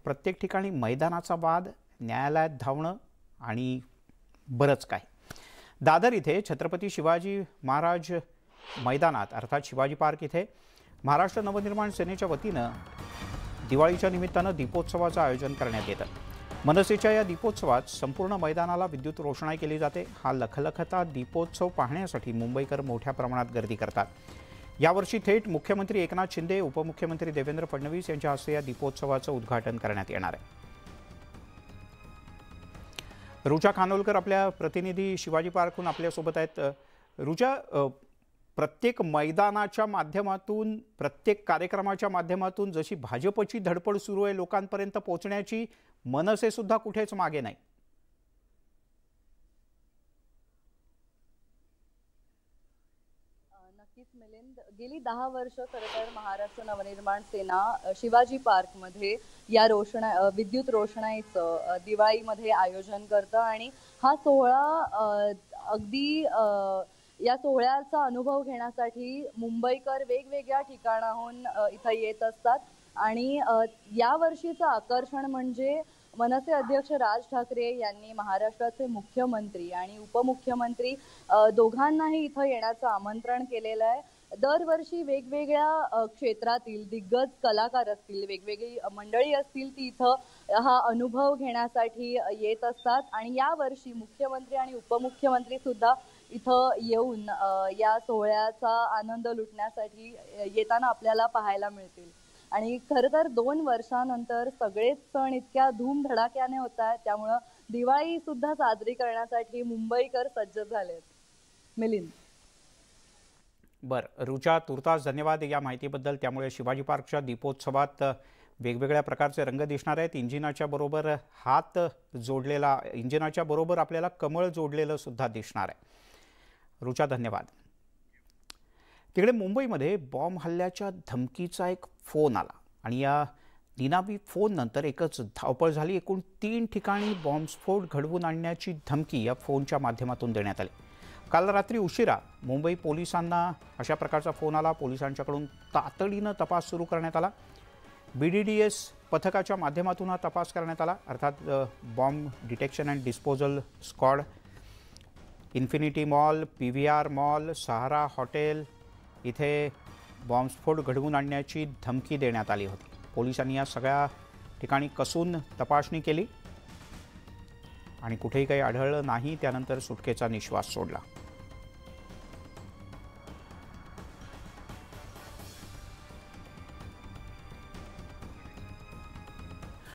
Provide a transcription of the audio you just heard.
प्रत्येक ठिकाणी मैदानाचा वाद, न्यायालयात धावणं आणि बरंच काही। दादर इथे छत्रपती शिवाजी महाराज मैदानात अर्थात शिवाजी पार्क इथे महाराष्ट्र नवनिर्माण सेनेच्या वतीनं दिवाळीच्या निमित्तानं दीपोत्सवाचं आयोजन करण्यात येतं। मनसेच्या या दीपोत्सवात संपूर्ण मैदानाला विद्युत रोषणाई केली जाते। हा लखलखता दीपोत्सव पाहण्यासाठी मुंबईकर मोठ्या प्रमाणात गर्दी करतात। यावर्षी थेट मुख्यमंत्री एकनाथ शिंदे, उपमुख्यमंत्री देवेंद्र फडणवीस यांच्या हस्ते या दीपोत्सवाचं उद्घाटन करण्यात येणार आहे। रुचा खानोलकर आपल्या प्रतिनिधी शिवाजी पार्कहून आपल्यासोबत आहेत। रुचा, प्रत्येक मैदानाच्या माध्यमातून, प्रत्येक कार्यक्रमाच्या माध्यमातून जशी भाजपची धडपड सुरू आहे लोकांपर्यंत पोहोचण्याची, मनसे सुद्धा कुठेच मागे नाही। नक्कीच मिलिंद, गेली 10 वर्ष खरं तर महाराष्ट्र नवनिर्माण सेना शिवाजी पार्क मध्ये या विद्युत रोषणाईचं दिवाळीमध्ये आयोजन करतं आणि हा सोहळा अगदी या सोहळ्याचा अनुभव घेण्यासाठी मुंबईकर वेगवेगळ्या ठिकाणाहून इथं येत असतात आणि या वर्षीचं आकर्षण म्हणजे मनसे अध्यक्ष राज ठाकरे यांनी महाराष्ट्राचे मुख्यमंत्री आणि उपमुख्यमंत्री दोघांनाही इथं येण्याचं आमंत्रण केलेलं आहे। दरवर्षी वेगवेगळ्या क्षेत्रातील दिग्गज कलाकार असतील, वेगवेगळी मंडळी असतील, ती इथं हा अनुभव घेण्यासाठी येत असतात आणि या वर्षी मुख्यमंत्री आणि उपमुख्यमंत्री सुद्धा इथं येऊन या सोहळ्याचा आनंद लुटण्यासाठी येताना आपल्याला पाहायला मिळतील। आणि खरं तर 2 वर्षांनंतर सगळेच सण इतक्या धूमधडाक्याने होत आहेत, त्यामुळे दिवाळी सुद्धा साजरी करण्यासाठी मुंबईकर सज्ज झालेत। मिलिंद। बरं रुचा, तुर्तास धन्यवाद या माहितीबद्दल। त्यामुळे शिवाजी पार्कच्या दीपोत्सवात वेगवेगळ्या प्रकारचे रंग दिसणार आहेत। इंजिनाच्या बरोबर हात जोडलेला, इंजिनाच्या बरोबर आपल्याला कमळ जोडलेलं सुद्धा दिसणार आहे। रुचा, धन्यवाद। तिकडे मुंबईमध्ये बॉम्ब हल्ल्याच्या धमकीचा एक फोन आला आणि या निनावी फोन नंतर एकच धावपळ झाली। एकूण 3 ठिकाणी बॉम्बस्फोट घडवून आणण्याची धमकी या फोनच्या माध्यमातून देण्यात आली। काल रात्री उशिरा मुंबई पोलिसांना अशा प्रकारचा फोन आला। पोलिसांच्याकडून तातडीनं तपास सुरू करण्यात आला। BDDS पथकाच्या माध्यमातून हा तपास करण्यात आला, अर्थात bomb detection and disposal squad. Infinity mall, PVR mall, Sahara hotel इथे बॉम्बस्फोट घडवून आणण्याची धमकी देण्यात आली होती। पोलिसांनी या सगळ्या ठिकाणी कसून तपासणी केली आणि कुठेही काही आढळलं नाही। त्यानंतर सुटकेचा निश्वास सोडला।